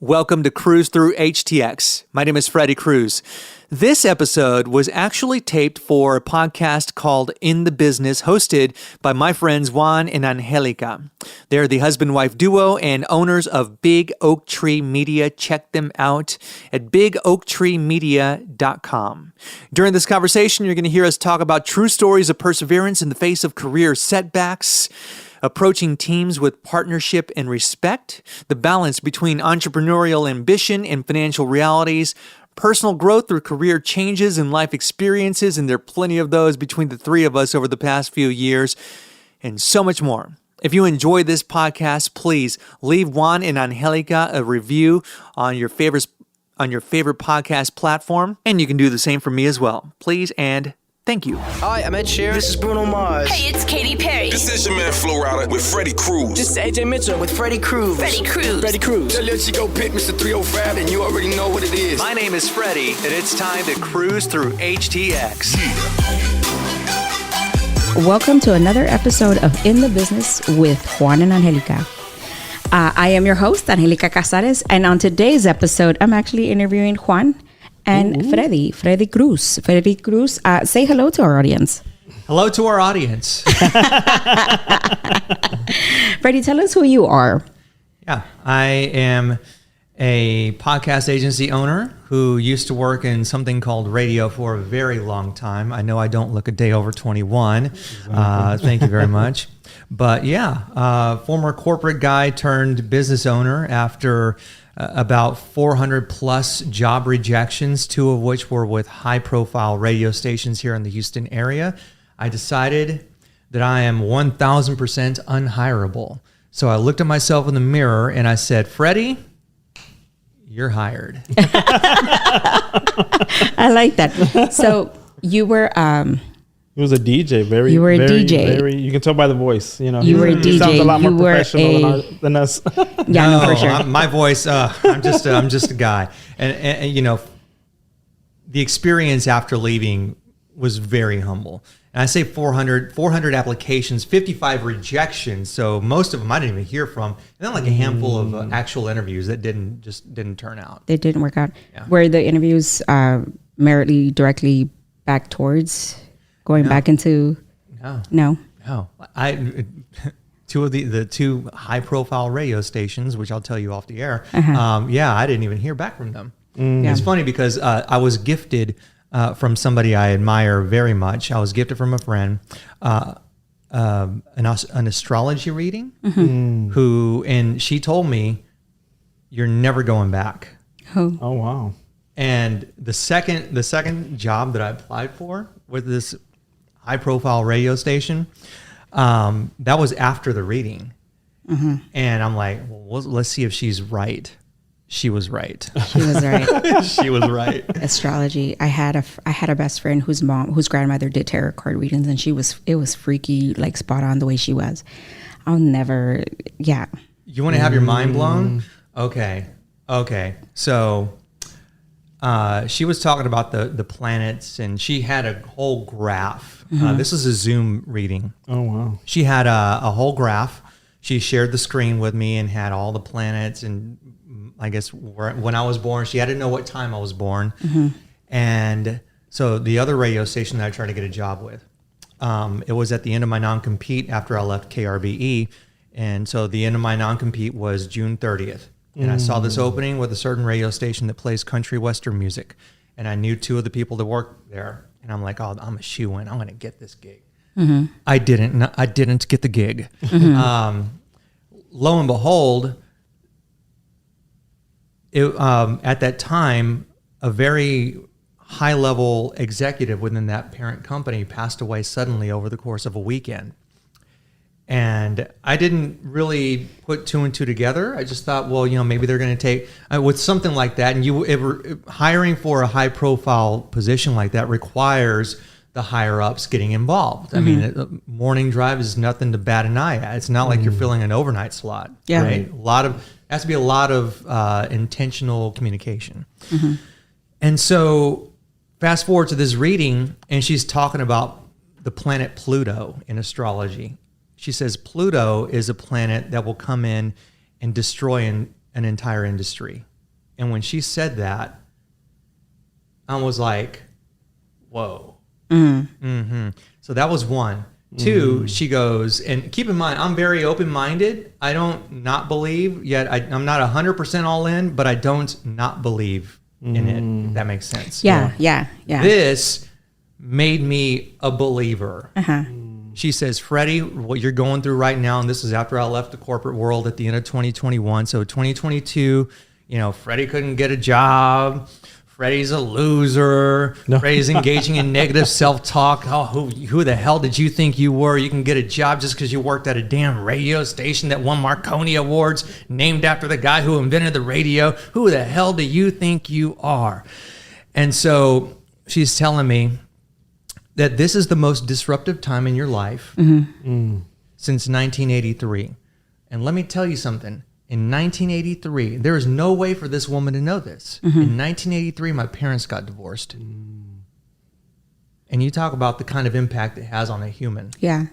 Welcome to Cruise Through HTX. My name is Freddie Cruz. This episode was actually taped for a podcast called In the Business, hosted by my friends Juan and Anjelica. They're the husband-wife duo and owners of Big Oak Tree Media. Check them out at bigoaktreemedia.com. During this conversation, you're going to hear us talk about true stories of perseverance in the face of career setbacks, approaching teams with partnership and respect, the balance between entrepreneurial ambition and financial realities, personal growth through career changes and life experiences, and there are plenty of those between the three of us over the past few years, and so much more. If you enjoy this podcast, please leave Juan and Anjelica a review on your favorite podcast platform, and you can do the same for me as well. Please and thank you. Hi, I'm Ed Sheeran. This is Bruno Mars. Hey, it's Katy Perry. This is your man Flo Rida with Freddie Cruz. This is AJ Mitchell with Freddie Cruz. Freddie Cruz. Freddie Cruz. Tell your chico pick Mr. 305 and you already know what it is. My name is Freddie, and it's time to cruise through HTX. Welcome to another episode of In the Business with Juan and Anjelica. I am your host, Anjelica Casares, and on today's episode, I'm actually interviewing Juan and Freddie Cruz. Freddie Cruz, say hello to our audience. Hello to our audience. Freddie, tell us who you are. Yeah, I am a podcast agency owner who used to work in something called radio for a very long time. I know I don't look a day over 21. Thank you very much. But yeah, former corporate guy turned business owner after about 400 plus job rejections, 2 of which were with high profile radio stations here in the Houston area. I decided that I am 1,000% unhireable. So I looked at myself in the mirror and I said, Freddie, you're hired. I like that. So you were... He was a DJ. You were a DJ. You can tell by the voice. You know, You were a he sounds DJ. a lot more You were professional than us. Yeah, no, for sure. My voice, I'm just a guy. And you know, the experience after leaving was very humble. And I say 400 applications, 55 rejections. So most of them I didn't even hear from. And then like a handful of actual interviews that didn't turn out. They didn't work out. Yeah. Were the interviews directly back towards going back into... No. I two of the 2 high profile radio stations, which I'll tell you off the air. I didn't even hear back from them. Yeah. It's funny because I was gifted from somebody I admire very much. I was gifted from a friend an astrology reading, and she told me, "You're never going back." Oh wow! And the second job that I applied for with this high profile radio station, that was after the reading. And I'm like, well, let's see if she's right. She was right. She was right. She was right. Astrology. I had a best friend whose grandmother did tarot card readings, and it was freaky, like spot on the way she was. I'll never. Yeah. You want to have your mind blown? Okay. So, she was talking about the planets, and she had a whole graph. This is a Zoom reading. Oh wow! She had a whole graph. She shared the screen with me and had all the planets, and I guess when I was born, she had to know what time I was born. And so the other radio station that I tried to get a job with, it was at the end of my non-compete after I left KRBE. And so the end of my non-compete was June 30th. And I saw this opening with a certain radio station that plays country western music. And I knew 2 of the people that worked there. And I'm like, oh, I'm a shoo-in. I'm going to get this gig. I didn't get the gig. Lo and behold, at that time, a very high-level executive within that parent company passed away suddenly over the course of a weekend. And I didn't really put 2 and 2 together. I just thought, well, maybe they're going to take with something like that. And hiring for a high-profile position like that requires the higher ups getting involved. I mean, morning drive is nothing to bat an eye at. It's not like you're filling an overnight slot. Yeah. Right? Has to be a lot of intentional communication. And so fast forward to this reading, and she's talking about the planet Pluto in astrology. She says Pluto is a planet that will come in and destroy an entire industry. And when she said that, I was like, whoa. So that was one. Two, she goes, and keep in mind, I'm very open-minded. I don't not believe, yet I'm not 100% all in, but I don't not believe in it, if that makes sense. Yeah. This made me a believer. She says, Freddie, what you're going through right now, and this is after I left the corporate world at the end of 2021. So 2022, Freddie couldn't get a job. Freddie's a loser. Freddie's engaging in negative self-talk. Oh, who the hell did you think you were? You can get a job just because you worked at a damn radio station that won Marconi Awards, named after the guy who invented the radio. Who the hell do you think you are? And so she's telling me that this is the most disruptive time in your life since 1983. And let me tell you something. In 1983, there is no way for this woman to know this. In 1983, my parents got divorced. And you talk about the kind of impact it has on a human. Yeah.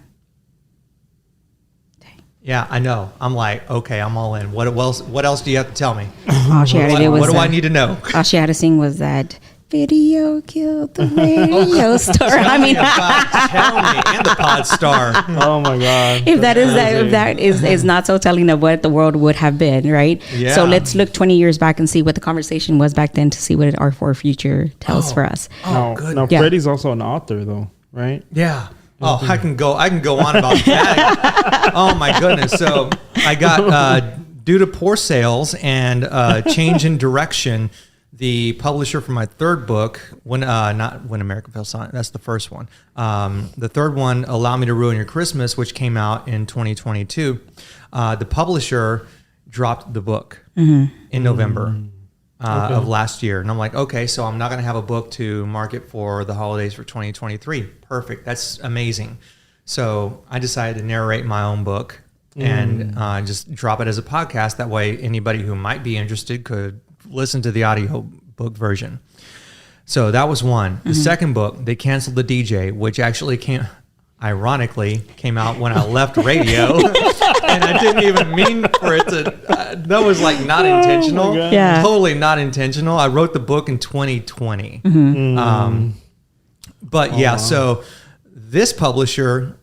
Yeah, I know. I'm like, okay, I'm all in. What else do you have to tell me? All she had to do was what do I need to know? All she had to sing was that video killed the radio star. I mean, tell me, and the pod star. Oh my God. if that is not so telling of what the world would have been, right? Yeah. So let's look 20 years back and see what the conversation was back then to see what our for future tells for us. Now Yeah. Freddie's also an author, though, right? Yeah. Oh, I can go on about that. Oh my goodness. So I got due to poor sales and change in direction, the publisher for my third book, not When America Fell Silent, that's the first one. The third one, Allow Me to Ruin Your Christmas, which came out in 2022. The publisher dropped the book in November of last year. And I'm like, okay, so I'm not going to have a book to market for the holidays for 2023. Perfect. That's amazing. So I decided to narrate my own book and just drop it as a podcast. That way, anybody who might be interested could listen to the audio book version. So that was one. The second book, they canceled the DJ, which actually ironically came out when I left radio. And I didn't even mean for it to, that was like not intentional. Yeah. Totally not intentional. I wrote the book in 2020. But yeah, so this publisher,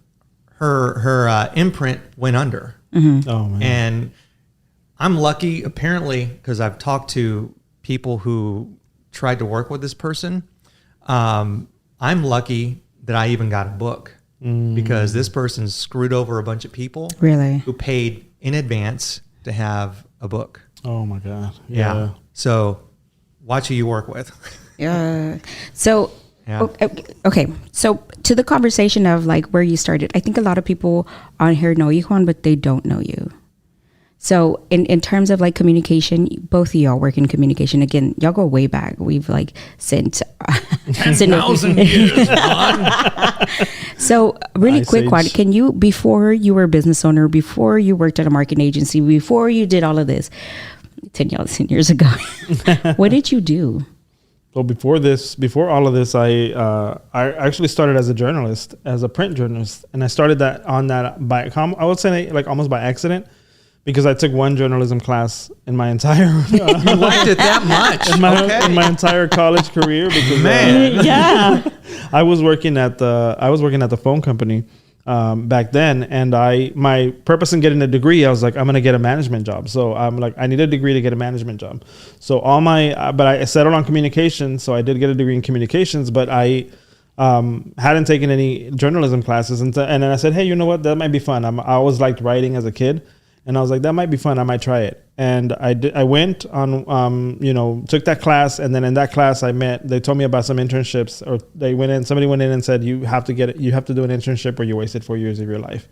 her imprint went under. Oh man. And I'm lucky, apparently, because I've talked to people who tried to work with this person. I'm lucky that I even got a book because this person screwed over a bunch of people. Really? Who paid in advance to have a book. Oh my God. Yeah. So watch who you work with. Yeah. So, Yeah. okay. So to the conversation of like where you started, I think a lot of people on here know you, Juan, but they don't know you. So in terms of like communication, both of y'all work in communication. Again, y'all go way back. We've like sent 10,000 years. So really Ice quick, Age. Juan, can you, before you were a business owner, before you worked at a marketing agency, before you did all of this, 10 years ago, what did you do? Well, before all of this, I actually started as a journalist, as a print journalist, and I started by I would say like almost by accident, because I took one journalism class in my entire You liked it that much. in my entire college career. Because Yeah. I was working at the phone company back then, and my purpose in getting a degree, I was like, I'm gonna get a management job. So I'm like, I need a degree to get a management job. So but I settled on communications. So I did get a degree in communications, but I hadn't taken any journalism classes, and then I said, hey, you know what? That might be fun. I always liked writing as a kid. And I was like, that might be fun. I might try it. And I went on, took that class. And then in that class they told me about some internships, or somebody went in and said, you have to do an internship or you wasted 4 years of your life.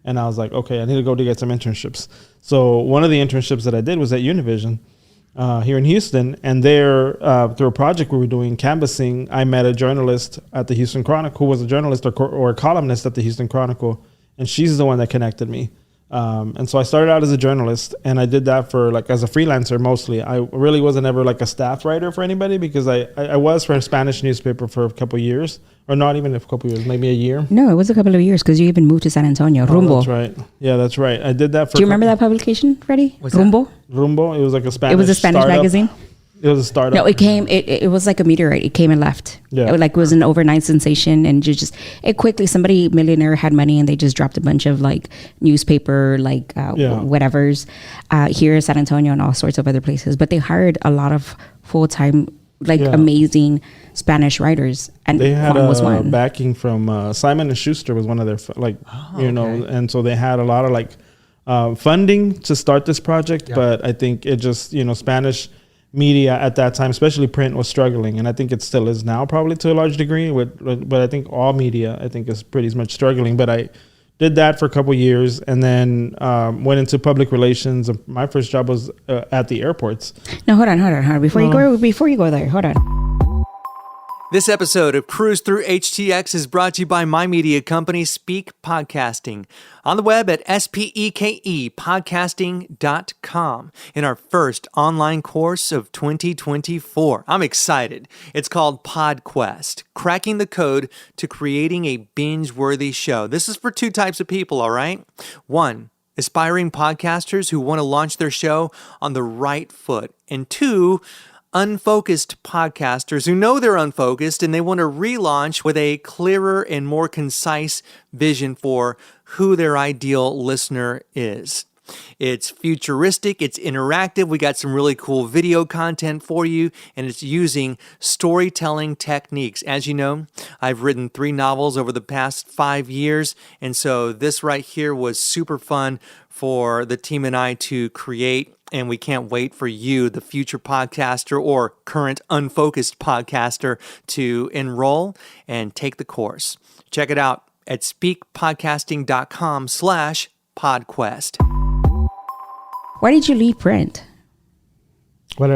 And I was like, okay, I need to go to get some internships. So one of the internships that I did was at Univision here in Houston. And there, through a project we were doing, canvassing, I met a journalist at the Houston Chronicle who was a journalist or a columnist at the Houston Chronicle. And she's the one that connected me. And so I started out as a journalist, and I did that for as a freelancer mostly. I really wasn't ever like a staff writer for anybody, because I was for a Spanish newspaper for a couple of years, or not even a couple of years, maybe a year. No, it was a couple of years because you even moved to San Antonio. Rumbo. That's right. Yeah, that's right. I did that for. Do you remember that publication, Freddie? What's that? Rumbo. Rumbo. It was like a Spanish. It was a Spanish startup. magazine. It was a startup. No, it came. It was like a meteorite. It came and left. Yeah. It was an overnight sensation, and it quickly. Somebody millionaire had money, and they just dropped a bunch of like newspaper, like whatever's here in San Antonio and all sorts of other places. But they hired a lot of full time, amazing Spanish writers, and they had Juan was one. backing from Simon and Schuster was one of their and so they had a lot of funding to start this project. Yeah. But I think it just Spanish media at that time, especially print, was struggling, and I think it still is now, probably to a large degree. But I think all media, is pretty much struggling. But I did that for a couple years, and then went into public relations. My first job was at the airports. No, hold on. Before you go there, hold on. This episode of Cruise Through HTX is brought to you by my media company, Speak Podcasting, on the web at spekepodcasting.com in our first online course of 2024. I'm excited. It's called PodQuest, Cracking the Code to Creating a Binge-Worthy Show. This is for two types of people, all right? One, aspiring podcasters who want to launch their show on the right foot. And two, unfocused podcasters who know they're unfocused and they want to relaunch with a clearer and more concise vision for who their ideal listener is. It's futuristic, it's interactive, we got some really cool video content for you, and it's using storytelling techniques. As you know, I've written 3 novels over the past 5 years, and so this right here was super fun for the team and I to create. And we can't wait for you, the future podcaster or current unfocused podcaster, to enroll and take the course. Check it out at speakpodcasting.com/podquest. Why did you leave print? What?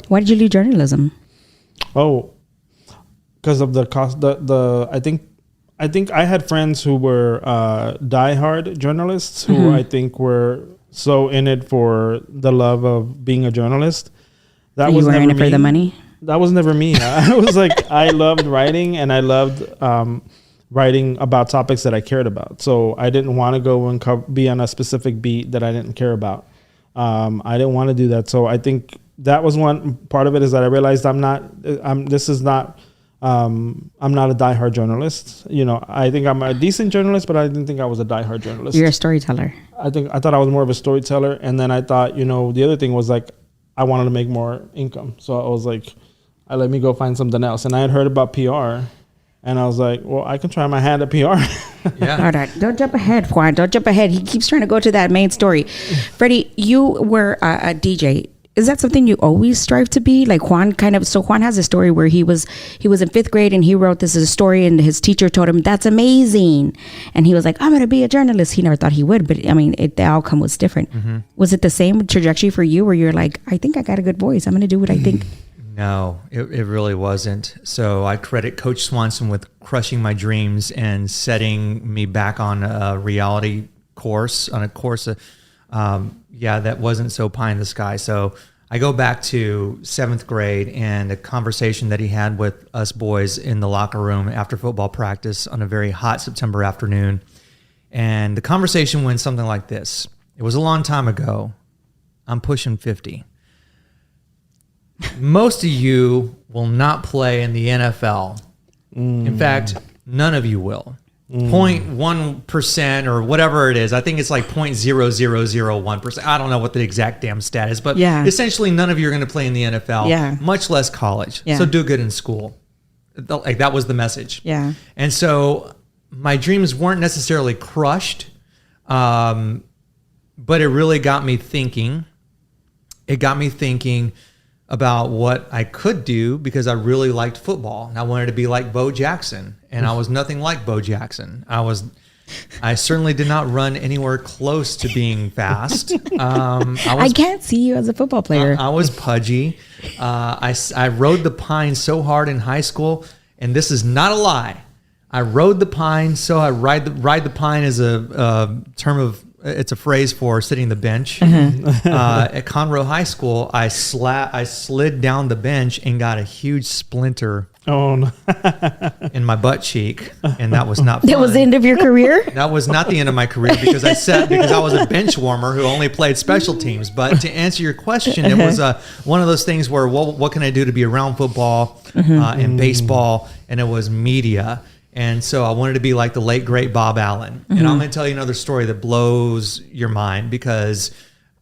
Why did you leave journalism? Oh, because of the cost. I think I had friends who were diehard journalists who I think were so in it for the love of being a journalist. That was never in it for the money. That was never me. I was like, I loved writing, and I loved writing about topics that I cared about. So I didn't want to go and be on a specific beat that I didn't care about. I didn't want to do that. So I think that was one part of it, is that I realized I'm not a diehard journalist. I think I'm a decent journalist, but I didn't think I was a diehard journalist. You're a storyteller. I thought I was more of a storyteller. And then I thought, the other thing was like, I wanted to make more income. So I was like, let me go find something else. And I had heard about PR, and I was like, well, I can try my hand at PR. Yeah. All right. Don't jump ahead, Juan. Don't jump ahead. He keeps trying to go to that main story. Freddie, you were a DJ. Is that something you always strive to be? Like Juan Juan has a story where he was in 5th grade and he wrote this as a story, and his teacher told him, that's amazing. And he was like, I'm going to be a journalist. He never thought he would, but the outcome was different. Mm-hmm. Was it the same trajectory for you, where you're like, I think I got a good voice, I'm going to do what I think? No, it really wasn't. So I credit Coach Swanson with crushing my dreams and setting me back on a reality course, that wasn't so pie in the sky. So I go back to 7th grade and a conversation that he had with us boys in the locker room after football practice on a very hot September afternoon. And the conversation went something like this. It was a long time ago. I'm pushing 50. Most of you will not play in the NFL. In fact, none of you will. 0.1% or whatever it is. I think it's like 0.0001%. I don't know what the exact damn stat is, but essentially none of you are going to play in the NFL, much less college. So do good in school. Like that was the message. Yeah. And so my dreams weren't necessarily crushed, but it really got me thinking. It got me thinking about what I could do, because I really liked football and I wanted to be like Bo Jackson, and I was nothing like Bo Jackson. I certainly did not run anywhere close to being fast. I can't see you as a football player. I was pudgy. I rode the pine so hard in high school, and this is not a lie. I rode the pine. So I ride the pine is a term of, it's a phrase for sitting the bench. At Conroe High School, I slid down the bench and got a huge splinter Oh no. in my butt cheek, and that was not fun. That was the end of your career? That was not the end of my career because I was a bench warmer who only played special teams. But to answer your question, it was one of those things where what can I do to be around football and baseball, and it was media. And so I wanted to be like the late great Bob Allen. And I'm going to tell you another story that blows your mind, because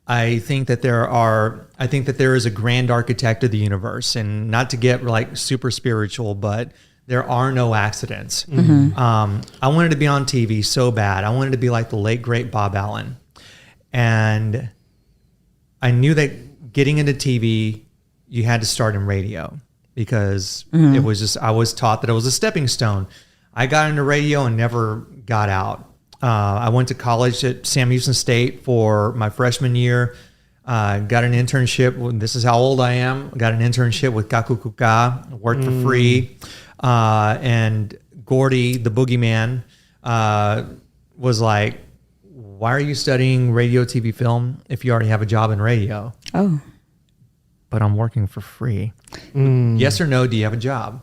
I think that there is a grand architect of the universe, and not to get like super spiritual, but there are no accidents. I wanted to be on TV so bad. I wanted to be like the late great Bob Allen. And I knew that getting into TV, you had to start in radio, because it was just, I was taught that it was a stepping stone. I got into radio and never got out. I went to college at Sam Houston State for my freshman year. Got an internship. This is how old I am. Got an internship with Kakukuka. Worked for free. And Gordy, the boogeyman, was like, "Why are you studying radio, TV, film if you already have a job in radio?" Oh. But I'm working for free. Yes or no? Do you have a job?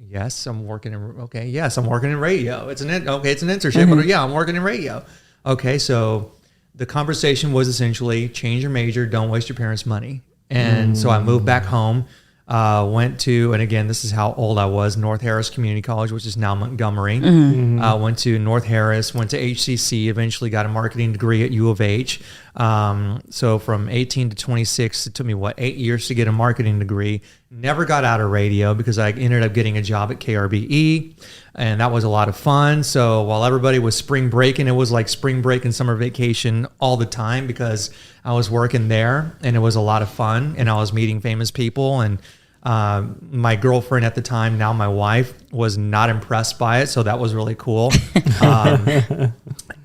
Yes, I'm working in. Okay, yes, I'm working in radio. It's an internship, but yeah, I'm working in radio. Okay, so the conversation was essentially change your major, don't waste your parents' money. And so I moved back home, went to, and again, this is how old I was, North Harris Community College, which is now Montgomery. Went to North Harris, went to HCC, eventually got a marketing degree at U of H. So from 18 to 26, it took me, 8 years to get a marketing degree. Never got out of radio because I ended up getting a job at KRBE, and that was a lot of fun. So while everybody was spring breaking, it was like spring break and summer vacation all the time, because I was working there, and it was a lot of fun, and I was meeting famous people. And my girlfriend at the time, now my wife, was not impressed by it, so that was really cool.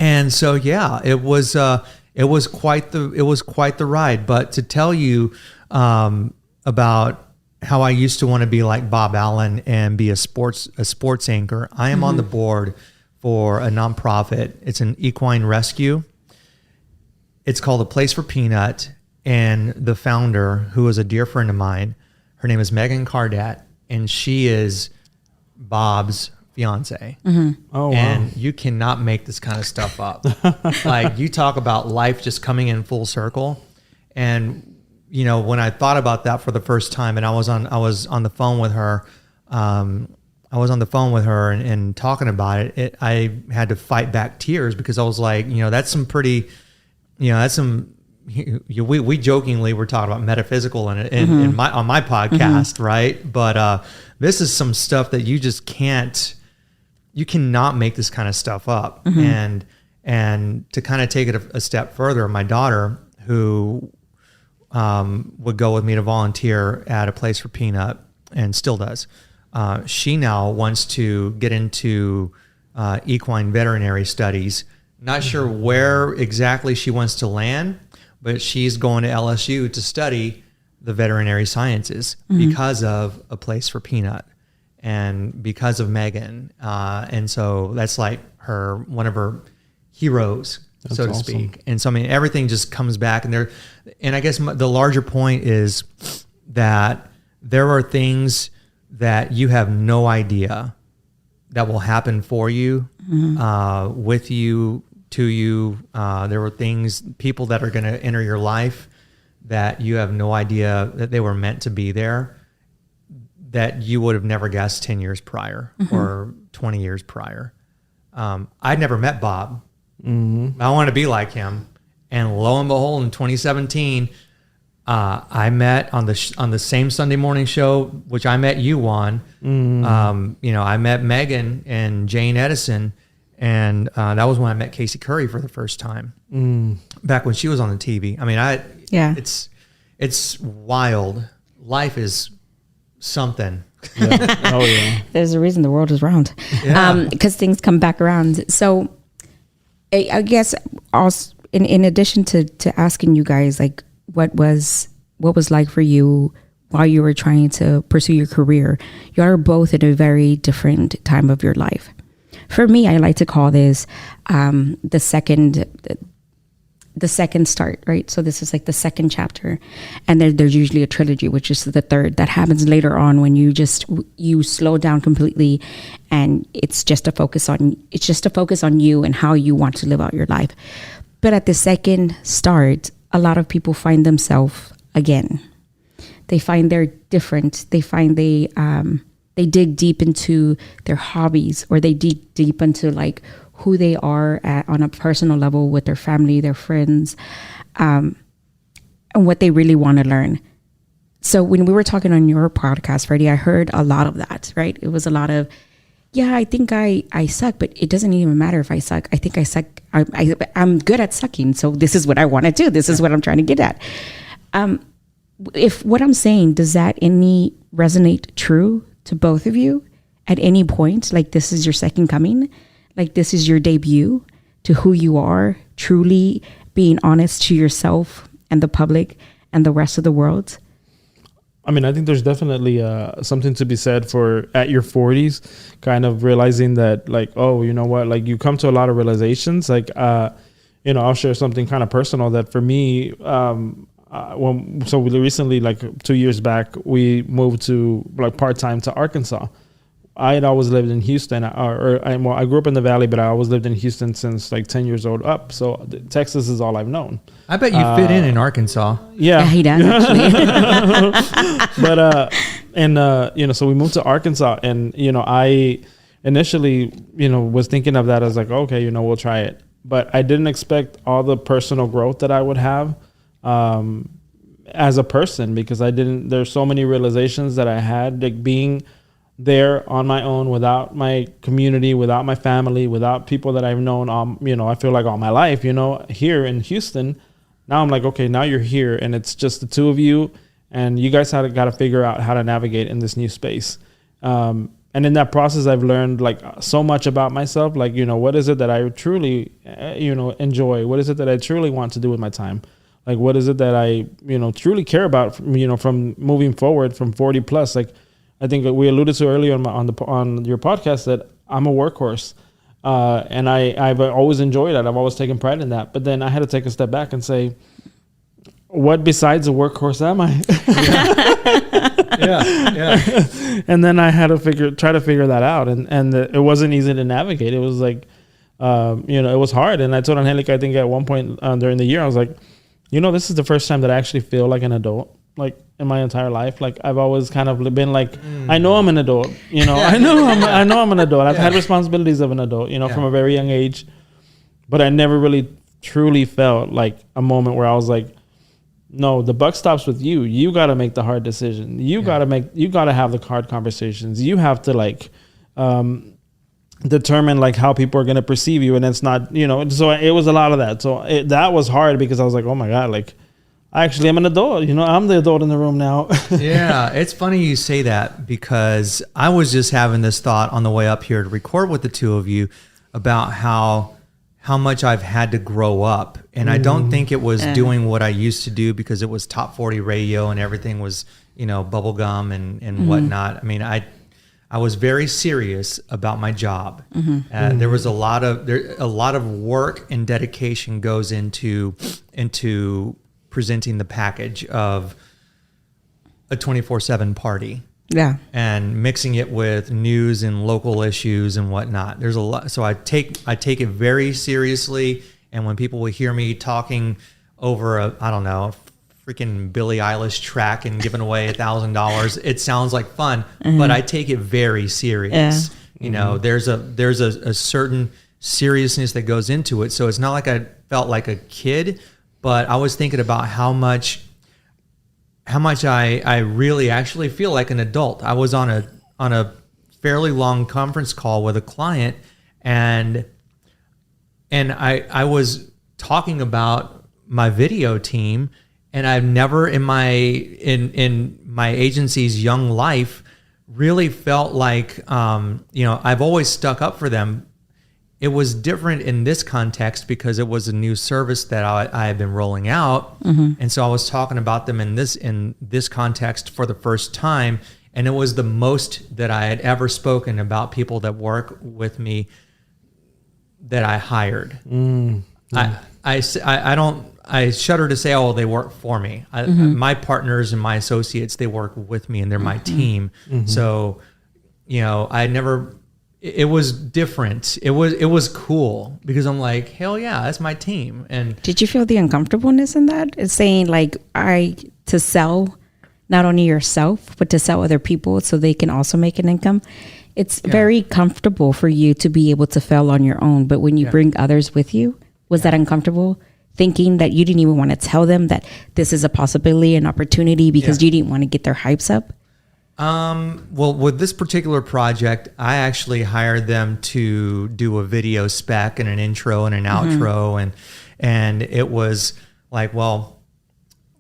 And so yeah, it was quite the ride. But to tell you about how I used to want to be like Bob Allen and be a sports anchor, I am on the board for a nonprofit. It's an equine rescue. It's called A Place for Peanut, and the founder, who is a dear friend of mine, her name is Megan Cardat, and she is Bob's fiance. Oh, wow. And you cannot make this kind of stuff up. Like, you talk about life just coming in full circle. And you know, when I thought about that for the first time, and I was on the phone with her, and talking about it, I had to fight back tears, because I was like, you know, that's some pretty, you know, that's some. We jokingly were talking about metaphysical on my podcast, right? But this is some stuff that you just can't. You cannot make this kind of stuff up. And to kind of take it a step further, my daughter, who would go with me to volunteer at A Place for Peanut, and still does. She now wants to get into equine veterinary studies. Not sure where exactly she wants to land, but she's going to LSU to study the veterinary sciences because of A Place for Peanut and because of Megan. And so that's like one of her heroes. That's so to awesome. Speak. And so, I mean, everything just comes back, and I guess the larger point is that there are things that you have no idea that will happen for you, with you, to you. There were people that are going to enter your life that you have no idea that they were meant to be there, that you would have never guessed 10 years prior or 20 years prior. I'd never met Bob. I want to be like him, and lo and behold, in 2017, I met on the same Sunday morning show, which I met you on. You know, I met Megan and Jane Edison, and that was when I met Casey Curry for the first time, back when she was on the TV. I mean, it's wild. Life is something. Yeah. Oh yeah. There's a reason the world is round, because things come back around. So I guess also, in addition to asking you guys, like, what was like for you while you were trying to pursue your career, you are both in a very different time of your life. For me, I like to call this the second the second start, right? So this is like the second chapter, and there's usually a trilogy, which is the third that happens later on when you slow down completely, and it's just a focus on you and how you want to live out your life. But at the second start, a lot of people find themselves again. They find they're different. They find they dig deep into their hobbies, or they dig deep into like who they are on a personal level with their family, their friends, and what they really want to learn. So when we were talking on your podcast, Freddie, I heard a lot of that, right? It was a lot of, yeah, I think I suck, but it doesn't even matter if I suck. I think I suck. I'm good at sucking. So this is what I want to do. This is what I'm trying to get at. If what I'm saying, does that any resonate true to both of you at any point? Like this is your second coming? Like this is your debut to who you are, truly being honest to yourself and the public and the rest of the world? I mean, I think there's definitely something to be said for at your 40s, kind of realizing that like, oh, you know what, like you come to a lot of realizations. Like, I'll share something kind of personal that for me, so we recently, like 2 years back, we moved to like part-time to Arkansas. I had always lived in Houston, I grew up in the Valley, but I always lived in Houston since like 10 years old up. So Texas is all I've known. I bet you fit in Arkansas. Yeah, he does actually. But, so we moved to Arkansas, and, I initially, was thinking of that as like, okay, we'll try it. But I didn't expect all the personal growth that I would have as a person, because there's so many realizations that I had, like being there on my own, without my community, without my family, without people that I've known, I feel like all my life, here in Houston. Now I'm like, okay, now you're here and it's just the two of you, and you guys got to figure out how to navigate in this new space. And in that process, I've learned like so much about myself. Like, what is it that I truly, enjoy? What is it that I truly want to do with my time? Like, what is it that I, truly care about, from moving forward from 40 plus? Like, I think we alluded to earlier on your podcast that I'm a workhorse, and I've always enjoyed that. I've always taken pride in that. But then I had to take a step back and say, what besides a workhorse am I? Yeah. And then I had to try to figure that out, and it wasn't easy to navigate. It was like, it was hard. And I told Angelica, I think at one point during the year, I was like, this is the first time that I actually feel like an adult, like in my entire life. Like I've always kind of been like, I know I'm an adult, I know I'm an adult. I've had responsibilities of an adult, from a very young age, but I never really truly felt like a moment where I was like, no, the buck stops with you. You got to make the hard decision. You got to have the hard conversations. You have to like, determine like how people are going to perceive you. And it's not, so it was a lot of that. So that was hard, because I was like, oh my God, like I actually am an adult, I'm the adult in the room now. Yeah. It's funny you say that, because I was just having this thought on the way up here to record with the two of you about how much I've had to grow up. And I don't think it was doing what I used to do, because it was top 40 radio and everything was, bubble gum and whatnot. I mean, I was very serious about my job. There was a lot of work and dedication goes into presenting the package of a 24/7 party. Yeah. And mixing it with news and local issues and whatnot. There's a lot. So I take it very seriously. And when people will hear me talking over a freaking Billie Eilish track and giving away $1,000, it sounds like fun, but I take it very serious. Yeah. There's a certain seriousness that goes into it. So it's not like I felt like a kid, but I was thinking about how much I really actually feel like an adult. I was on a fairly long conference call with a client, and I was talking about my video team, and I've never in my agency's young life really felt like I've always stuck up for them. It was different in this context because it was a new service that I had been rolling out. And so I was talking about them in this context for the first time. And it was the most that I had ever spoken about people that work with me that I hired. I shudder to say, oh, they work for me. My partners and my associates, they work with me and they're my team. So, it was different. It was cool because I'm like, hell yeah, that's my team. And did you feel the uncomfortableness in that? It's saying like, to sell not only yourself, but to sell other people so they can also make an income. It's very comfortable for you to be able to fail on your own. But when you bring others with you, was that uncomfortable? Thinking that you didn't even want to tell them that this is a possibility, an opportunity, because you didn't want to get their hypes up? Well, with this particular project, I actually hired them to do a video spec and an intro and an outro. And it was like, well,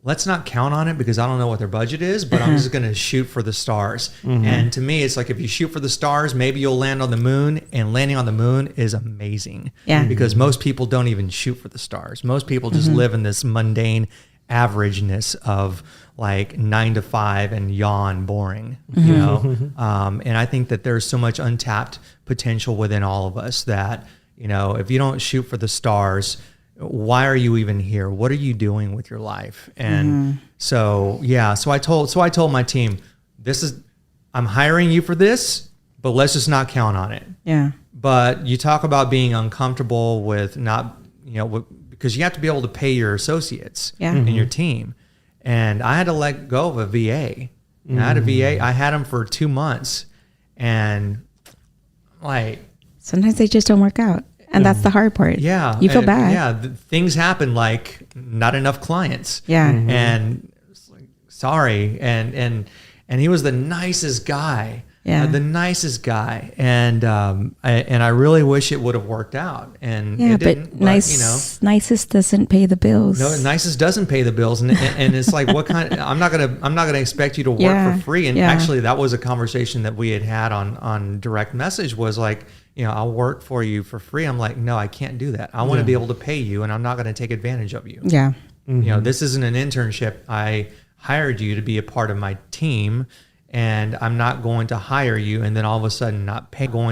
let's not count on it because I don't know what their budget is, but I'm just going to shoot for the stars. And to me, it's like, if you shoot for the stars, maybe you'll land on the moon, and landing on the moon is amazing. Yeah. Because most people don't even shoot for the stars. Most people just live in this mundane averageness of like 9 to 5 and yawn, boring, you know? And I think that there's so much untapped potential within all of us that, if you don't shoot for the stars, why are you even here? What are you doing with your life? And so I told my team, I'm hiring you for this, but let's just not count on it. Yeah. But you talk about being uncomfortable with not, because you have to be able to pay your associates and your team. And I had to let go of a VA. And I had a VA. I had him for 2 months, and like, sometimes they just don't work out. And that's the hard part. Yeah. You feel bad. Yeah. Things happen, like not enough clients. Yeah. And it's like, sorry. And he was the nicest guy. Yeah. The nicest guy. And I really wish it would have worked out. And it didn't. Nicest doesn't pay the bills. No, nicest doesn't pay the bills. And it's like, what kind I'm not gonna expect you to work for free. And actually that was a conversation that we had on direct message, was like, I'll work for you for free. I'm like, no, I can't do that. I want to be able to pay you, and I'm not going to take advantage of you. Yeah. This isn't an internship. I hired you to be a part of my team, and I'm not going to hire you and then all of a sudden not pay. And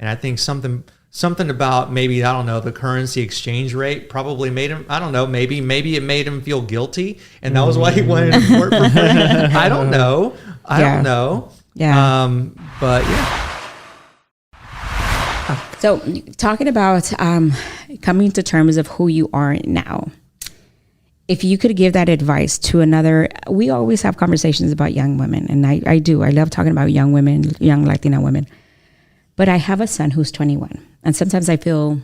I think something about maybe, I don't know, the currency exchange rate probably made him, I don't know, maybe it made him feel guilty, and that was why he wanted to work for free. I don't know. Yeah. But yeah. So talking about coming to terms of who you are now, if you could give that advice to another, we always have conversations about young women, and I do. I love talking about young women, young Latina women. But I have a son who's 21, and sometimes I feel,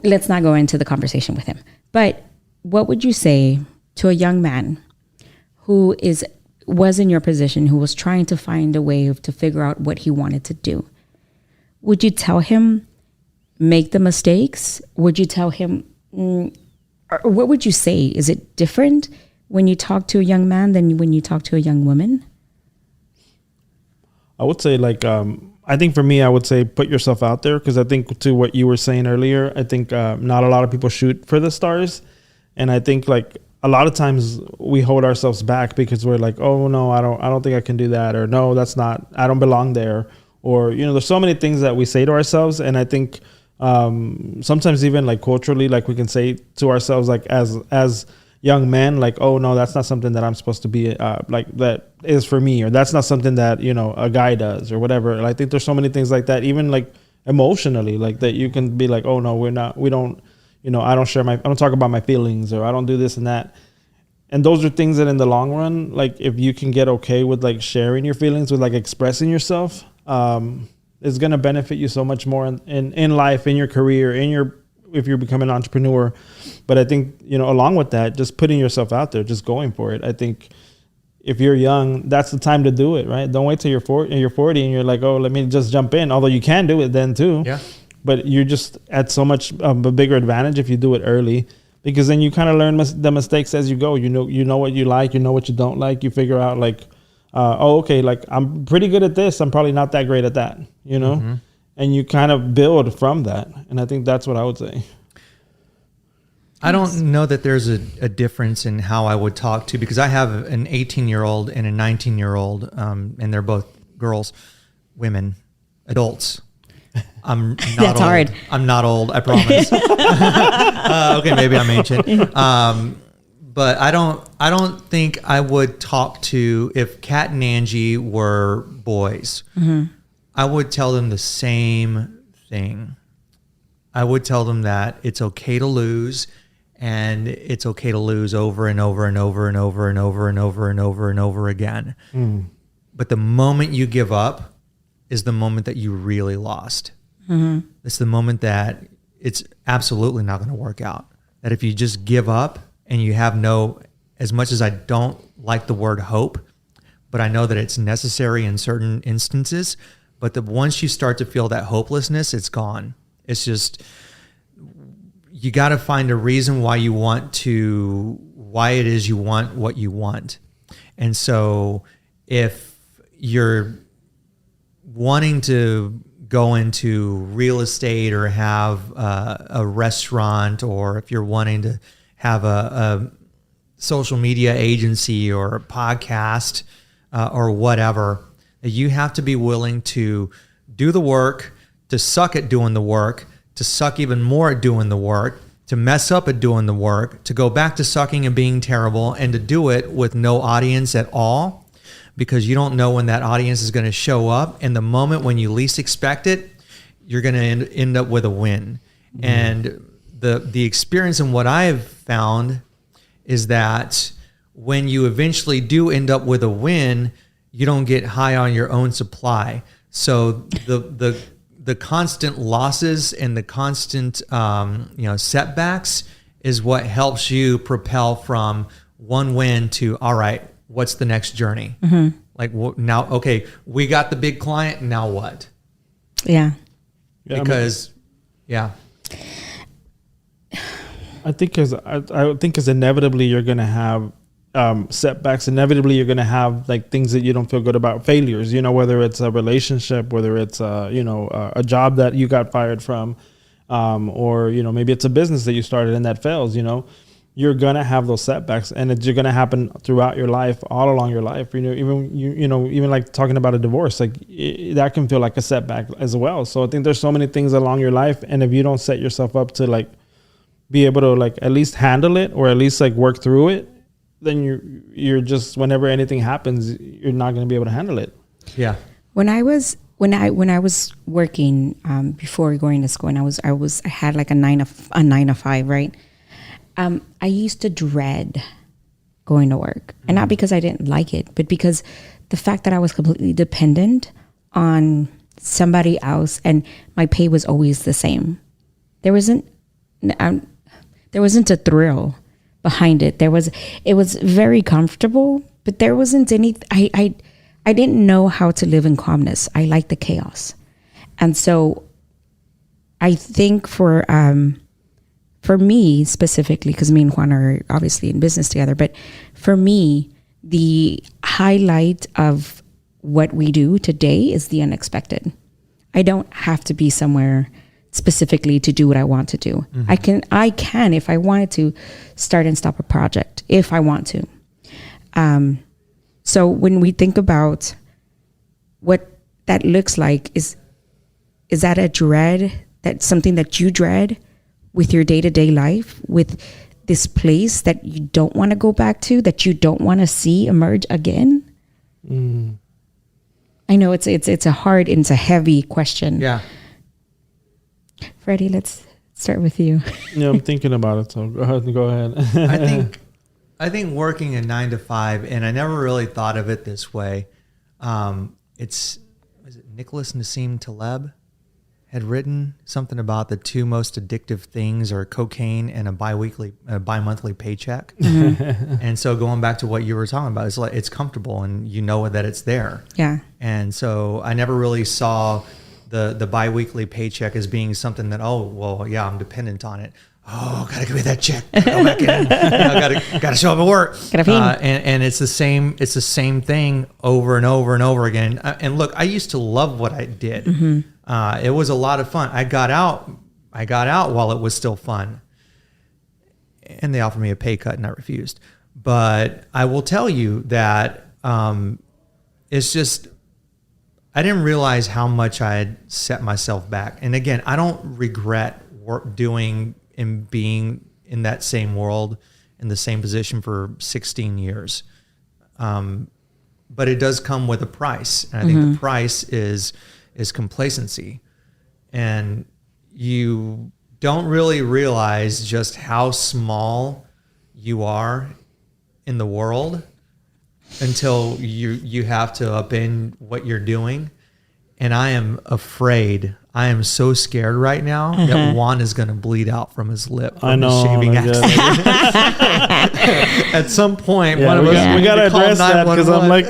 let's not go into the conversation with him, but what would you say to a young man who was in your position, who was trying to find a way to figure out what he wanted to do? Would you tell him, make the mistakes? Would you tell him, or what would you say? Is it different when you talk to a young man than when you talk to a young woman? I would say, like, I think for me, I would say put yourself out there, because I think, to what you were saying earlier, I think not a lot of people shoot for the stars. And I think, like, a lot of times we hold ourselves back because we're like, oh no, I don't think I can do that, or no, I don't belong there, or there's so many things that we say to ourselves. And I think sometimes even like culturally, like we can say to ourselves, like as young men, like, oh no, that's not something that I'm supposed to be like, that is for me, or that's not something that a guy does, or whatever. And I think there's so many things like that, even like emotionally, like that you can be like, oh no, we don't. I don't talk about my feelings, or I don't do this and that. And those are things that in the long run, like if you can get okay with like sharing your feelings, with like expressing yourself, it's going to benefit you so much more in life, in your career, if you're becoming an entrepreneur. But I think, along with that, just putting yourself out there, just going for it. I think if you're young, that's the time to do it, right? Don't wait till you're 40 and you're like, oh, let me just jump in. Although you can do it then too. Yeah. But you're just at so much of a bigger advantage if you do it early, because then you kind of learn the mistakes as you go. You know what you like, what you don't like. You figure out like, okay, like I'm pretty good at this, I'm probably not that great at that, and you kind of build from that. And I think that's what I would say. I don't know that there's a difference in how I would talk to, because I have an 18-year-old and a 19-year-old, and they're both girls, women, adults. I'm not That's old. hard. I'm not old, I promise. Okay, maybe I'm ancient. But I don't think I would talk to, if Kat and Angie were boys, I would tell them the same thing. I would tell them that it's okay to lose, and it's okay to lose over and over and over and over and over and over and over and over again. But the moment you give up is the moment that you really lost. It's the moment that it's absolutely not going to work out. That if you just give up and you have no, as much as I don't like the word hope, but I know that it's necessary in certain instances, but once you start to feel that hopelessness, it's gone. It's just, you got to find a reason why it is you want what you want. And so if you're wanting to go into real estate or have a restaurant, or if you're wanting to have a social media agency or a podcast or whatever, you have to be willing to do the work, to suck at doing the work, to suck even more at doing the work, to mess up at doing the work, to go back to sucking and being terrible, and to do it with no audience at all, because you don't know when that audience is going to show up. And the moment when you least expect it, you're going to end up with a win. And the experience and what I've found is that when you eventually do end up with a win, you don't get high on your own supply. So the constant losses and the constant setbacks is what helps you propel from one win to, all right, what's the next journey? Like now, okay, we got the big client. Now what? Yeah. Because, I think as inevitably you're going to have setbacks. Inevitably you're going to have like things that you don't feel good about, failures, whether it's a relationship, whether it's a job that you got fired from, or maybe it's a business that you started and that fails. You're going to have those setbacks, and you're going to happen throughout your life, all along your life. Even like talking about a divorce, like that can feel like a setback as well. So I think there's so many things along your life, and if you don't set yourself up to like be able to like at least handle it, or at least like work through it, then you're just, whenever anything happens, you're not going to be able to handle it. Yeah. When I was working before going to school, and I had like a 9 to 5, right? I used to dread going to work, and not because I didn't like it, but because the fact that I was completely dependent on somebody else, and my pay was always the same. There wasn't a thrill behind it. It was very comfortable, but there wasn't any. I didn't know how to live in calmness. I like the chaos, and so I think for me specifically, because me and Juan are obviously in business together, but for me, the highlight of what we do today is the unexpected. I don't have to be somewhere specifically to do what I want to do. I can, if I wanted to, start and stop a project if I want to. So when we think about what that looks like, is that a dread? That's something that you dread with your day-to-day life, with this place that you don't want to go back to, that you don't want to see emerge again? I know it's a hard and it's a heavy question. Yeah. Freddie, let's start with you. Yeah, I'm thinking about it. So go ahead. I think working a 9 to 5, and I never really thought of it this way. Is it Nicholas Nassim Taleb had written something about the 2 most addictive things are cocaine and a bi-monthly paycheck. And so going back to what you were talking about, it's like it's comfortable and you know that it's there. Yeah. And so I never really saw the bi-weekly paycheck as being something that, I'm dependent on it. Oh, gotta give me that check. Gotta go back in. Gotta show up at work. And it's the same thing over and over and over again. And look, I used to love what I did. It was a lot of fun. I got out while it was still fun, and they offered me a pay cut, and I refused. But I will tell you that it's just, I didn't realize how much I had set myself back. And again, I don't regret doing and being in that same world, in the same position for 16 years. But it does come with a price. And I think the price is complacency. And you don't really realize just how small you are in the world until you have to upend what you're doing. And I am afraid, I am so scared right now that Juan is going to bleed out from his lip from his shaving accident. At some point, one of us we got to address that, because I'm 911. like,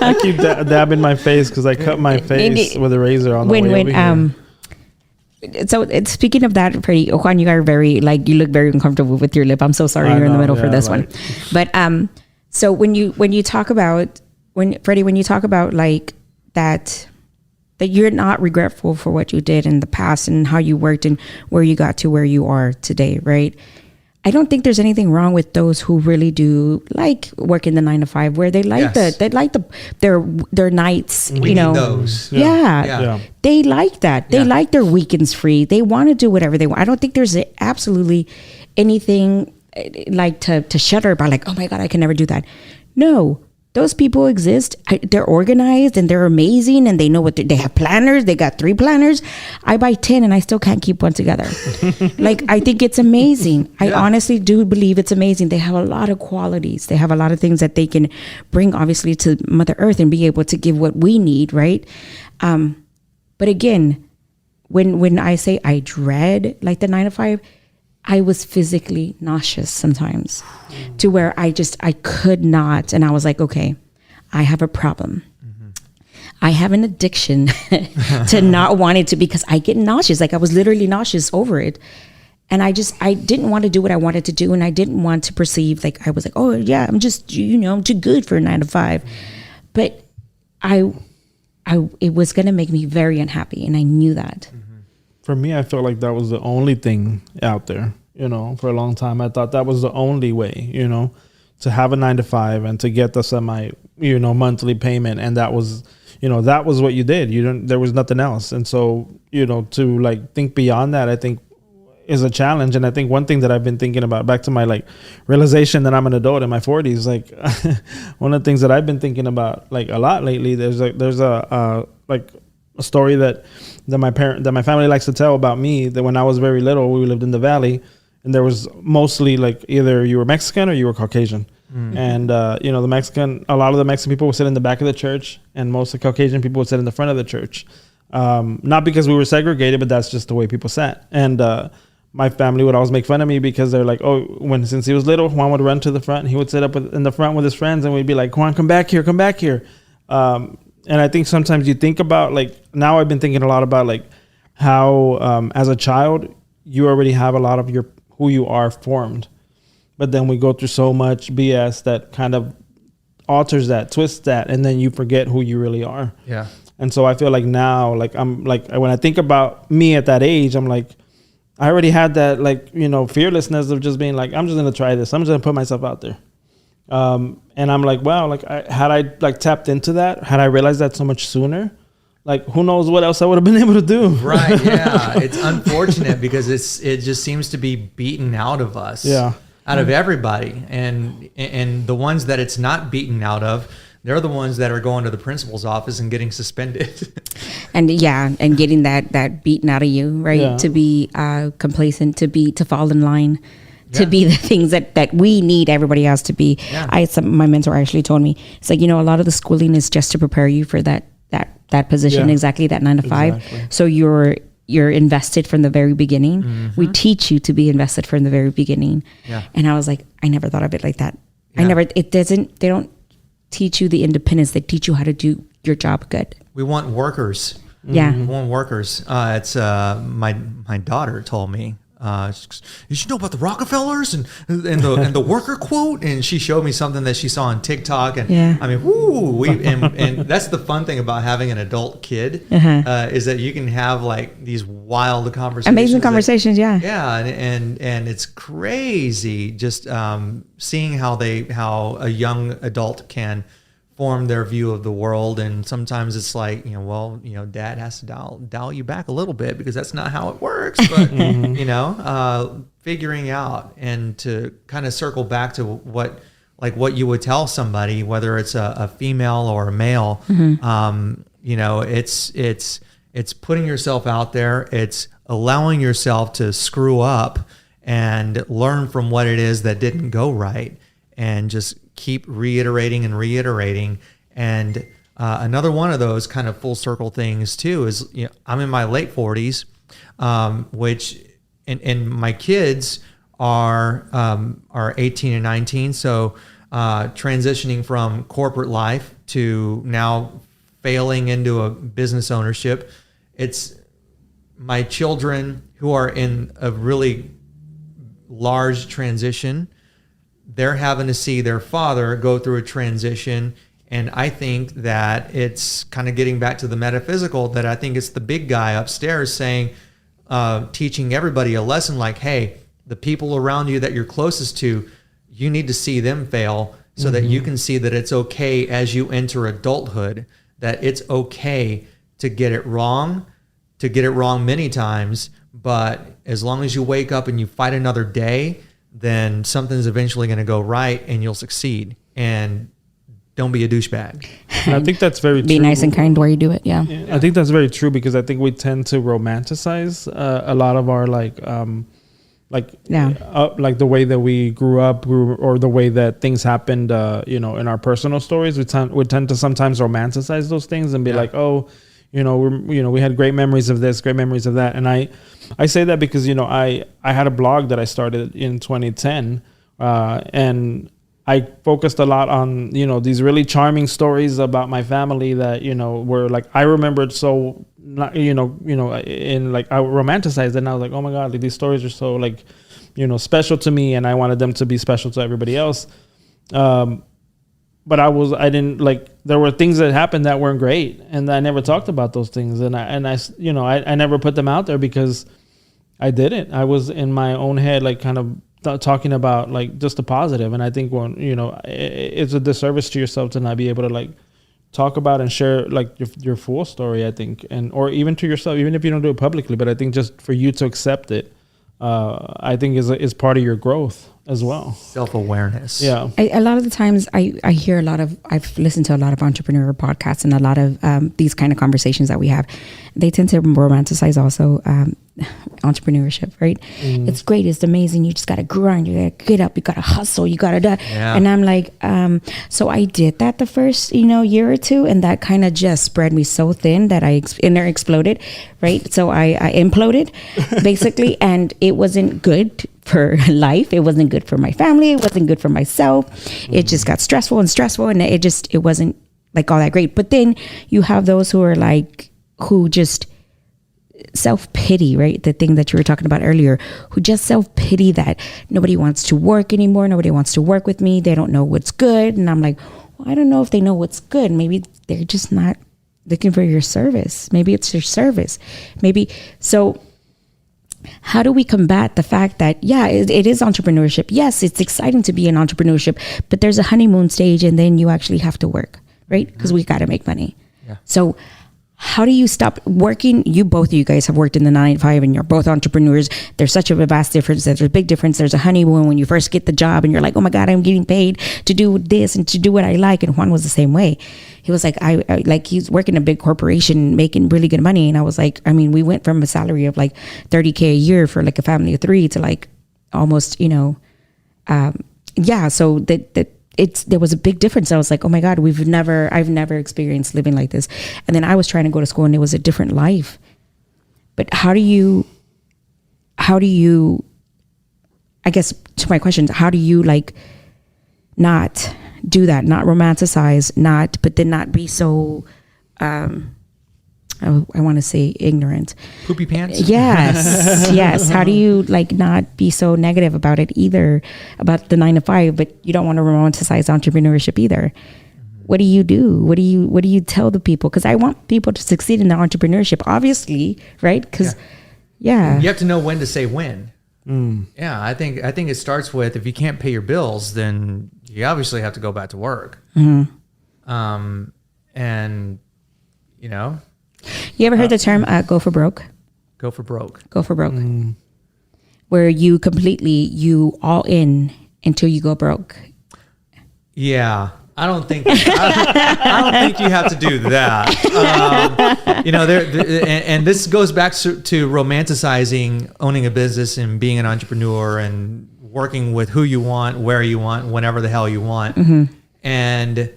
I keep dabbing my face because I cut my face with a razor on the way over here. So speaking of that, Freddie, Juan, you are very, like, you look very uncomfortable with your lip. I'm so sorry you're in the middle for this one. But so when you talk about, Freddie, when you talk about like that you're not regretful for what you did in the past and how you worked and where you got to where you are today, right? I don't think there's anything wrong with those who really do like working the 9 to 5, where they like their nights. We need those. Yeah. They like that. They like their weekends free. They want to do whatever they want. I don't think there's absolutely anything like to shudder about, like, oh my God, I can never do that. No, those people exist. They're organized and they're amazing, and they know what they have planners. They got 3 planners. I buy 10 and I still can't keep one together. Like, I think it's amazing. I honestly do believe it's amazing. They have a lot of qualities. They have a lot of things that they can bring, obviously, to Mother Earth and be able to give what we need, right? But again, when I say I dread like the 9 to 5, I was physically nauseous sometimes, to where I could not. And I was like, okay, I have a problem. I have an addiction to not wanting to, because I get nauseous. Like, I was literally nauseous over it. And I didn't want to do what I wanted to do. And I didn't want to perceive, like, I was like, oh yeah, I'm just, I'm too good for a 9 to 5. But it was going to make me very unhappy. And I knew that. For me, I felt like that was the only thing out there, for a long time. I thought that was the only way, to have a 9 to 5 and to get the semi, monthly payment. And that was, that was what you did. There was nothing else. And so, to like think beyond that, I think is a challenge. And I think one thing that I've been thinking about, back to my like realization that I'm an adult in my 40s, like one of the things that I've been thinking about like a lot lately, there's a story that my family likes to tell about me, that when I was very little, we lived in the Valley, and there was mostly like either you were Mexican or you were Caucasian. And a lot of the Mexican people would sit in the back of the church, and most of the Caucasian people would sit in the front of the church. Not because we were segregated, but that's just the way people sat. And my family would always make fun of me because they're like, oh, since he was little, Juan would run to the front and he would sit up in the front with his friends, and we'd be like, Juan, come back here. And I think sometimes you think about, like, now I've been thinking a lot about like how as a child you already have a lot of who you are formed, but then we go through so much BS that kind of alters that, twists that, and then you forget who you really are. Yeah. And so I feel like now, like, I'm like, when I think about me at that age, I'm like, I already had that, like, fearlessness of just being like, I'm just gonna try this. I'm just gonna put myself out there. And I'm like, wow, like, had I like tapped into that, had I realized that so much sooner, like, who knows what else I would have been able to do. Right. Yeah. It's unfortunate because it just seems to be beaten out of us. Yeah. Out of everybody. And the ones that it's not beaten out of, they're the ones that are going to the principal's office and getting suspended. And getting that beaten out of you, right? Yeah. To be complacent, to fall in line. To be the things that we need everybody else to be. Yeah. My mentor actually told me, it's like, a lot of the schooling is just to prepare you for that position, exactly, that 9 to 5. Exactly. So you're invested from the very beginning. Mm-hmm. We teach you to be invested from the very beginning. Yeah. And I was like, I never thought of it like that. Yeah. They don't teach you the independence. They teach you how to do your job good. We want workers. Yeah. We want workers. It's my daughter told me, you should know about the Rockefellers and the worker quote, and she showed me something that she saw on TikTok, and I mean, and that's the fun thing about having an adult kid, is that you can have like these wild conversations, amazing conversations, and it's crazy just seeing how a young adult can form their view of the world. And sometimes it's like, dad has to dial you back a little bit because that's not how it works. But, figuring out and to kind of circle back to what you would tell somebody, whether it's a female or a male, it's putting yourself out there. It's allowing yourself to screw up and learn from what it is that didn't go right, and just keep reiterating. And another one of those kind of full circle things too is, I'm in my late 40s, which and my kids are 18 and 19. So transitioning from corporate life to now failing into a business ownership. It's my children who are in a really large transition. They're having to see their father go through a transition. And I think that it's kind of getting back to the metaphysical, that I think it's the big guy upstairs saying, teaching everybody a lesson like, hey, the people around you that you're closest to, you need to see them fail so that you can see that it's okay as you enter adulthood, that it's okay to get it wrong many times. But as long as you wake up and you fight another day, then something's eventually going to go right and you'll succeed. And don't be a douchebag. And I think that's very true. Be nice and kind where you do it. Yeah. I think that's very true, because I think we tend to romanticize a lot of our like the way that we grew up, or the way that things happened, in our personal stories. We tend to sometimes romanticize those things and be like, oh, we had great memories of this, great memories of that. And I say that because, I had a blog that I started in 2010, and I focused a lot on, these really charming stories about my family that, were like, I remembered so, in like, I romanticized it, and I was like, oh my God, these stories are so like, special to me, and I wanted them to be special to everybody else. But I didn't like, there were things that happened that weren't great, and I never talked about those things. And I never put them out there because I didn't. I was in my own head, like kind of talking about like just the positive. And I think it's a disservice to yourself to not be able to like talk about and share like your full story, I think, or even to yourself, even if you don't do it publicly. But I think just for you to accept it, I think is part of your growth as well. Self-awareness. Yeah. A lot of the times I hear I've listened to a lot of entrepreneurial podcasts, and a lot of these kind of conversations that we have, they tend to romanticize also entrepreneurship, right? It's great. It's amazing. You just got to grind. You got to get up. You got to hustle. You got to do. Yeah. And I'm like, so I did that the first, year or two, and that kind of just spread me so thin that I inner exploded, right? So I imploded basically, and it wasn't good for life. It wasn't good for my family. It wasn't good for myself. It just got stressful, and it wasn't like all that great. But then you have those who just self-pity, right? The thing that you were talking about earlier, who just self-pity that nobody wants to work anymore. Nobody wants to work with me. They don't know what's good. And I'm like, well, I don't know if they know what's good. Maybe they're just not looking for your service. Maybe it's your service. So how do we combat the fact that, it is entrepreneurship? Yes, it's exciting to be in entrepreneurship, but there's a honeymoon stage, and then you actually have to work, right? Because we got to make money. Yeah. So how do you stop working? Both of you guys have worked in the 9 to 5, and you're both entrepreneurs. There's such a vast difference. There's a big difference. There's a honeymoon when you first get the job, and you're like, oh my God, I'm getting paid to do this and to do what I like. And Juan was the same way. He was like, he's working in a big corporation, making really good money. And I was like, we went from a salary of like $30K a year for like a family of 3 to like almost, so there was a big difference. I was like, oh my God, I've never experienced living like this. And then I was trying to go to school, and it was a different life. But how do you, I guess to my questions, how do you like not do that, not romanticize, but then not be so, I want to say ignorant. Poopy pants? Yes. Yes. How do you like not be so negative about it either, about the 9 to 5, but you don't want to romanticize entrepreneurship either? What do you do? What do you tell the people? Because I want people to succeed in the entrepreneurship, obviously, right? Because you have to know when to say when. Yeah, I think it starts with, if you can't pay your bills, then you obviously have to go back to work. And, you know, You ever heard the term go for broke? go for broke. Go for broke. Where you all in until you go broke. Yeah. I don't think I don't think you have to do that. You know, and this goes back to romanticizing owning a business and being an entrepreneur and working with who you want, where you want, whenever the hell you want. And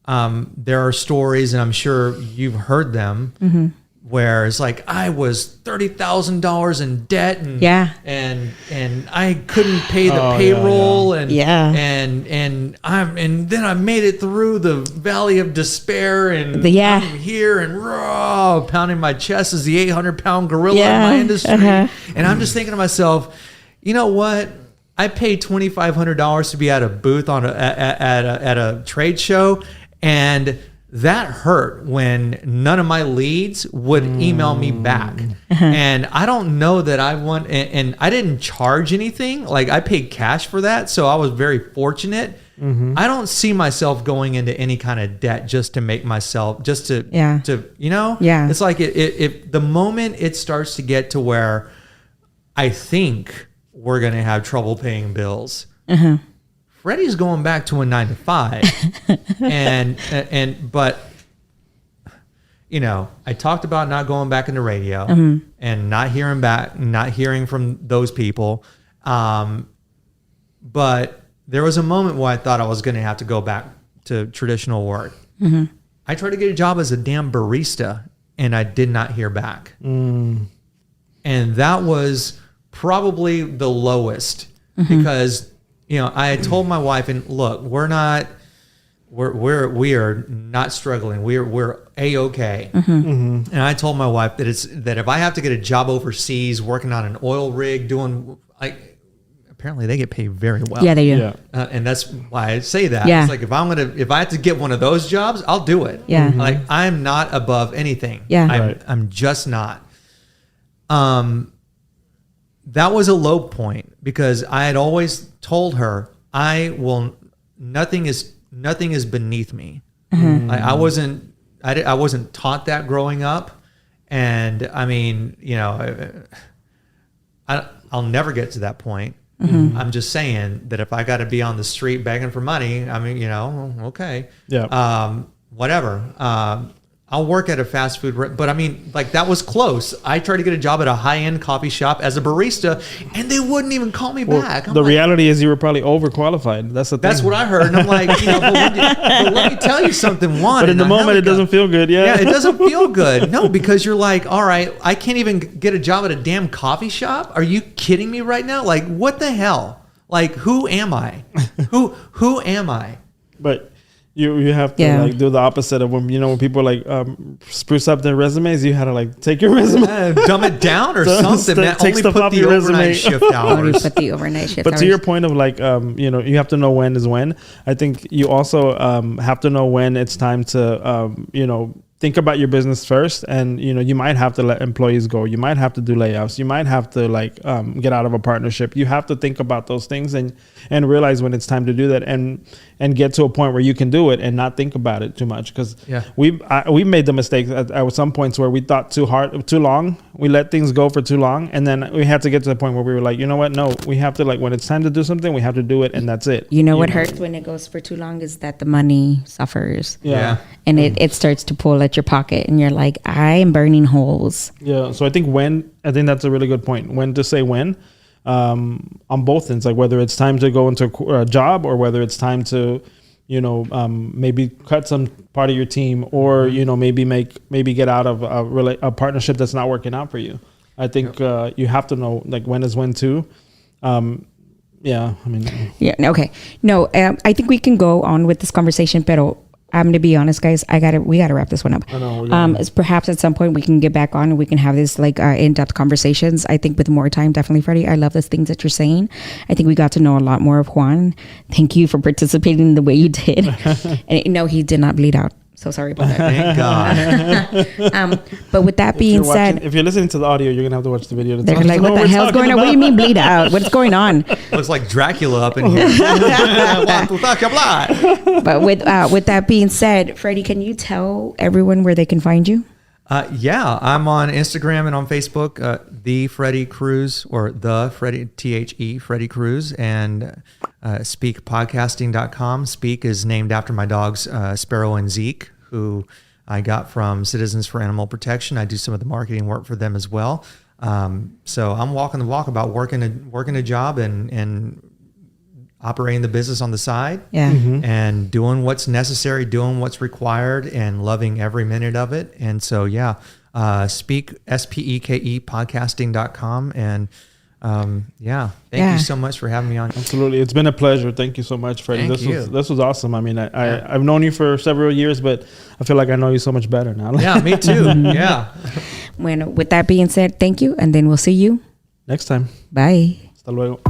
there are stories, and I'm sure you've heard them, where it's like, I was $30,000 in debt, and I couldn't pay the payroll, and then I made it through the valley of despair, and I'm here and pounding my chest as the 800-pound gorilla in my industry, and I'm just thinking to myself, you know what? I paid $2,500 to be at a booth at a trade show, and that hurt when none of my leads would email me back. And I don't know that and I didn't charge anything. Like, I paid cash for that. So I was very fortunate. I don't see myself going into any kind of debt just to make myself, it's like if the moment it starts to get to where I think we're going to have trouble paying bills, Freddie's going back to a 9-to-5, but you know, I talked about not going back into radio and not hearing from those people. But there was a moment where I thought I was going to have to go back to traditional work. I tried to get a job as a damn barista, and I did not hear back. And that was probably the lowest because, you know, I had told my wife, and look, we are not struggling. We're A-okay. And I told my wife that if I have to get a job overseas, working on an oil rig, apparently they get paid very well. Yeah, they do. Yeah. And that's why I say that. Yeah. It's like, if I have to get one of those jobs, I'll do it. Yeah. Like, I'm not above anything. Yeah. I'm just not. That was a low point because I had always told her nothing is beneath me. I wasn't taught that growing up. And I mean, you know, I'll never get to that point. I'm just saying that if I got to be on the street begging for money, I mean, you know, okay. Yeah. Whatever. I'll work at a fast food, but I mean, like, that was close. I tried to get a job at a high-end coffee shop as a barista, and they wouldn't even call me back. The reality is you were probably overqualified. That's the thing. That's what I heard, and I'm like, you know, but let me tell you something, Juan. But in the moment, it doesn't feel good. Yeah, it doesn't feel good. No, because you're like, all right, I can't even get a job at a damn coffee shop. Are you kidding me right now? Like, what the hell? Like, who am I? Who am I? But you have to like do the opposite of when people like spruce up their resumes. You had to like take your resume, dumb it down or something. Man. Take stuff off your resume. Shift hours. Only put the overnight shift But hours. to your point of like you have to know when is when. I think you also have to know when it's time to think about your business first, and you might have to let employees go. You might have to do layoffs. You might have to like get out of a partnership. You have to think about those things and realize when it's time to do that, and get to a point where you can do it and not think about it too much. Because we made the mistake at some points where we thought too long. We let things go for too long, and then we had to get to the point where we were like, you know what? No, we have to, like, when it's time to do something, we have to do it, and that's it. What hurts when it goes for too long is that the money suffers. Yeah. And it starts to pull at your pocket, and you're like, I am burning holes. Yeah. So I think that's a really good point. When to say when, on both ends, like whether it's time to go into a job or whether it's time to, maybe cut some part of your team, or, maybe get out of a partnership that's not working out for you. I think you have to know like when is when too. Yeah. I mean. Yeah. Okay. No, I think we can go on with this conversation, pero I'm going to be honest, guys. We gotta wrap this one up. Perhaps at some point we can get back on and we can have this like in-depth conversations. I think with more time, definitely, Freddie. I love the things that you're saying. I think we got to know a lot more of Juan. Thank you for participating the way you did. And no, he did not bleed out. So sorry about that. Thank God. But with that being said, if you're listening to the audio, you're gonna have to watch the video. To they're talk like, to know what the we're hell's talking going on? What do you mean bleed out? What's going on? Looks like Dracula up in here. But with that being said, Freddie, can you tell everyone where they can find you? Yeah, I'm on Instagram and on Facebook, the Freddie Cruz, or the Freddie, THE, Freddie Cruz, and speakpodcasting.com. Speak is named after my dogs, Sparrow and Zeke, who I got from Citizens for Animal Protection. I do some of the marketing work for them as well. So I'm walking the walk about working a job and operating the business on the side, and doing what's necessary, doing what's required, and loving every minute of it. And so, Speak, SPEKE podcasting.com. And thank you so much for having me on. Absolutely. It's been a pleasure. Thank you so much, Freddie. This was awesome. I mean, I've known you for several years, but I feel like I know you so much better now. Yeah, me too. Yeah. Bueno, with that being said, thank you. And then we'll see you next time. Bye. Hasta luego.